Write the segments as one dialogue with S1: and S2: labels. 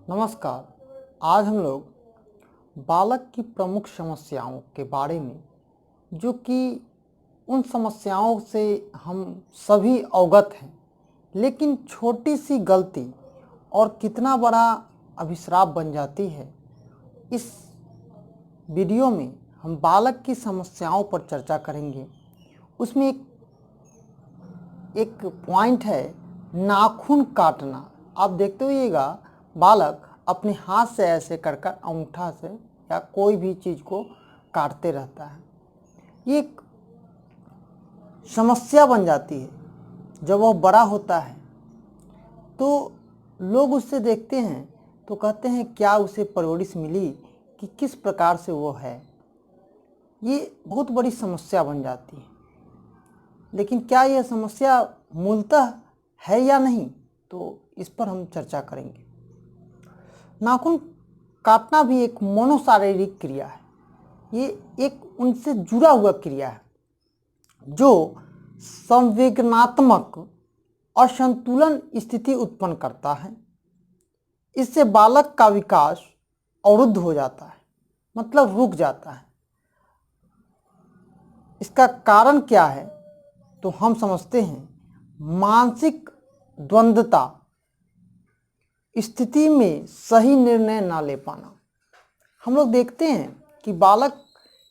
S1: नमस्कार। आज हम लोग बालक की प्रमुख समस्याओं के बारे में, जो कि उन समस्याओं से हम सभी अवगत हैं, लेकिन छोटी सी गलती और कितना बड़ा अभिशाप बन जाती है, इस वीडियो में हम बालक की समस्याओं पर चर्चा करेंगे। उसमें एक पॉइंट है नाखून काटना। आप देखते होइएगा बालक अपने हाथ से ऐसे कर कर अंगूठा से या कोई भी चीज़ को काटते रहता है। ये एक समस्या बन जाती है। जब वह बड़ा होता है तो लोग उससे देखते हैं तो कहते हैं क्या उसे परवरिश मिली कि किस प्रकार से वो है। ये बहुत बड़ी समस्या बन जाती है। लेकिन क्या यह समस्या मूलतः है या नहीं, तो इस पर हम चर्चा करेंगे। नाखून काटना भी एक मनोशारीरिक क्रिया है। ये एक उनसे जुड़ा हुआ क्रिया है जो संवेदनात्मक असंतुलन स्थिति उत्पन्न करता है। इससे बालक का विकास अवरुद्ध हो जाता है, मतलब रुक जाता है। इसका कारण क्या है तो हम समझते हैं मानसिक द्वंद्वता, स्थिति में सही निर्णय ना ले पाना। हम लोग देखते हैं कि बालक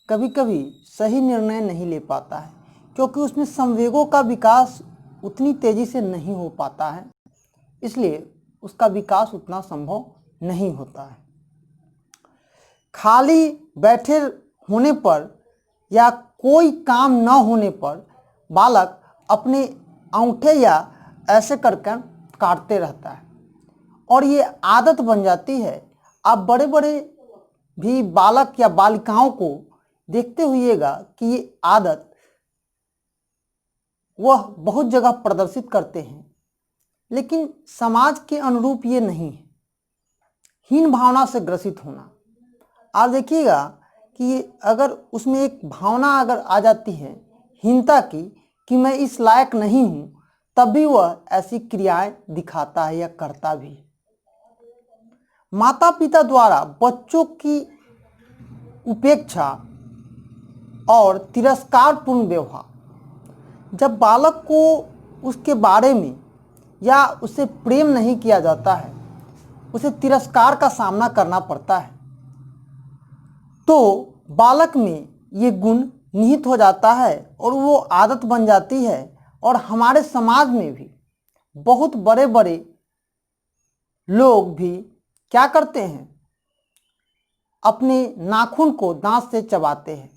S1: कभी कभी सही निर्णय नहीं ले पाता है क्योंकि उसमें संवेगों का विकास उतनी तेजी से नहीं हो पाता है, इसलिए उसका विकास उतना संभव नहीं होता है। खाली बैठे होने पर या कोई काम न होने पर बालक अपने अंगूठे या ऐसे कर काटते रहता है और ये आदत बन जाती है। आप बड़े बड़े भी बालक या बालिकाओं को देखते हुइएगा कि ये आदत वह बहुत जगह प्रदर्शित करते हैं, लेकिन समाज के अनुरूप ये नहीं है। हीन भावना से ग्रसित होना, आप देखिएगा कि अगर उसमें एक भावना अगर आ जाती है हीनता की कि मैं इस लायक नहीं हूँ, तब भी वह ऐसी क्रियाएं दिखाता है या करता भी है। माता पिता द्वारा बच्चों की उपेक्षा और तिरस्कारपूर्ण व्यवहार, जब बालक को उसके बारे में या उसे प्रेम नहीं किया जाता है, उसे तिरस्कार का सामना करना पड़ता है, तो बालक में ये गुण निहित हो जाता है और वो आदत बन जाती है। और हमारे समाज में भी बहुत बड़े बड़े लोग भी क्या करते हैं, अपने नाखून को दांत से चबाते हैं।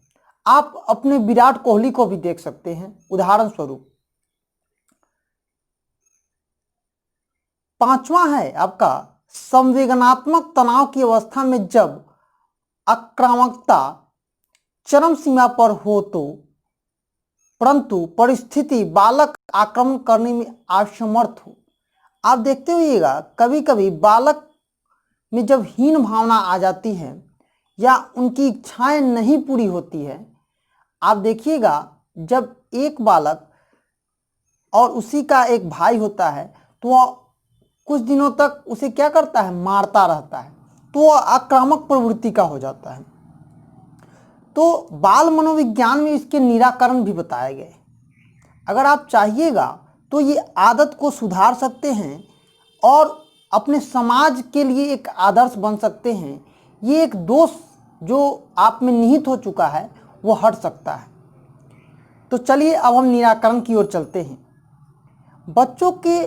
S1: आप अपने विराट कोहली को भी देख सकते हैं। उदाहरण स्वरूप पांचवा है आपका संवेदनात्मक तनाव की अवस्था में जब आक्रामकता चरम सीमा पर हो तो परंतु परिस्थिति बालक आक्रमण करने में असमर्थ हो। आप देखते होइएगा कभी कभी बालक में जब हीन भावना आ जाती है या उनकी इच्छाएं नहीं पूरी होती है, आप देखिएगा जब एक बालक और उसी का एक भाई होता है तो वह कुछ दिनों तक उसे क्या करता है, मारता रहता है, तो वह आक्रामक प्रवृत्ति का हो जाता है। तो बाल मनोविज्ञान में इसके निराकरण भी बताए गए। अगर आप चाहिएगा तो ये आदत को सुधार सकते हैं और अपने समाज के लिए एक आदर्श बन सकते हैं। ये एक दोष जो आप में निहित हो चुका है वो हट सकता है। तो चलिए अब हम निराकरण की ओर चलते हैं। बच्चों के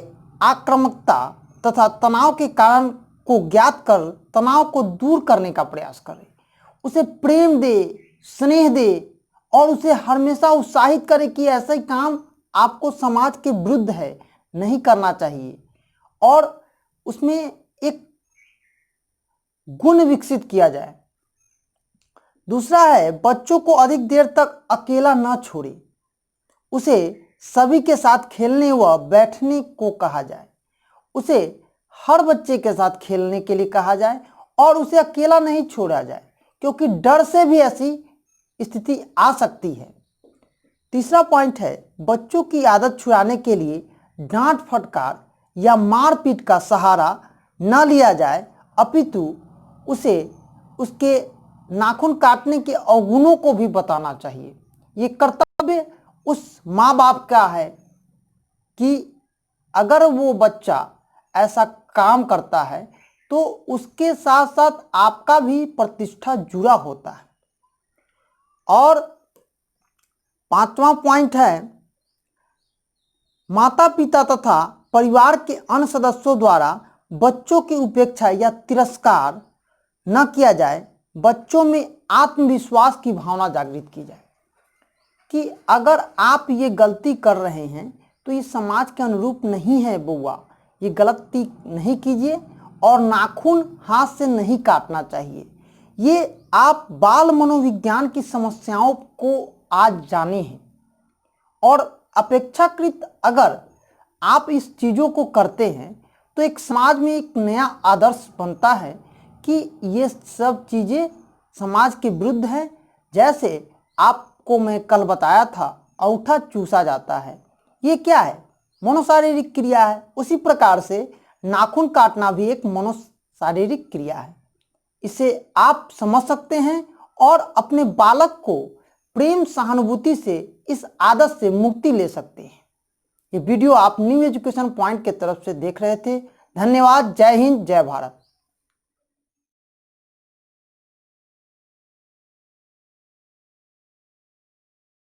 S1: आक्रामकता तथा तनाव के कारण को ज्ञात कर तनाव को दूर करने का प्रयास करें। उसे प्रेम दे, स्नेह दे और उसे हमेशा उत्साहित करे कि ऐसा ही काम आपको समाज के विरुद्ध है, नहीं करना चाहिए। और उसमें एक गुण विकसित किया जाए। दूसरा है बच्चों को अधिक देर तक अकेला न छोड़े। उसे सभी के साथ खेलने व बैठने को कहा जाए। उसे हर बच्चे के साथ खेलने के लिए कहा जाए और उसे अकेला नहीं छोड़ा जाए, क्योंकि डर से भी ऐसी स्थिति आ सकती है। तीसरा पॉइंट है बच्चों की आदत छुड़ाने के लिए डांट फटकार या मारपीट का सहारा न लिया जाए अपितु उसे उसके नाखून काटने के अवगुणों को भी बताना चाहिए। ये कर्तव्य उस माँ बाप का है कि अगर वो बच्चा ऐसा काम करता है तो उसके साथ साथ आपका भी प्रतिष्ठा जुड़ा होता है। और 5वां पॉइंट है, माता पिता तथा परिवार के अन्य सदस्यों द्वारा बच्चों की उपेक्षा या तिरस्कार न किया जाए। बच्चों में आत्मविश्वास की भावना जागृत की जाए कि अगर आप ये गलती कर रहे हैं तो ये समाज के अनुरूप नहीं है बुआ, ये गलती नहीं कीजिए और नाखून हाथ से नहीं काटना चाहिए। ये आप बाल मनोविज्ञान की समस्याओं को आज जाने हैं और अपेक्षाकृत अगर आप इस चीज़ों को करते हैं तो एक समाज में एक नया आदर्श बनता है कि ये सब चीज़ें समाज के विरुद्ध है। जैसे आपको मैं कल बताया था, अंगूठा चूसा जाता है, ये क्या है? मनोशारीरिक क्रिया है। उसी प्रकार से नाखून काटना भी एक मनोशारीरिक क्रिया है। इसे आप समझ सकते हैं और अपने बालक को प्रेम सहानुभूति से इस आदत से मुक्ति ले सकते हैं। ये वीडियो आप न्यू एजुकेशन पॉइंट के तरफ से देख रहे थे। धन्यवाद। जय हिंद, जय भारत।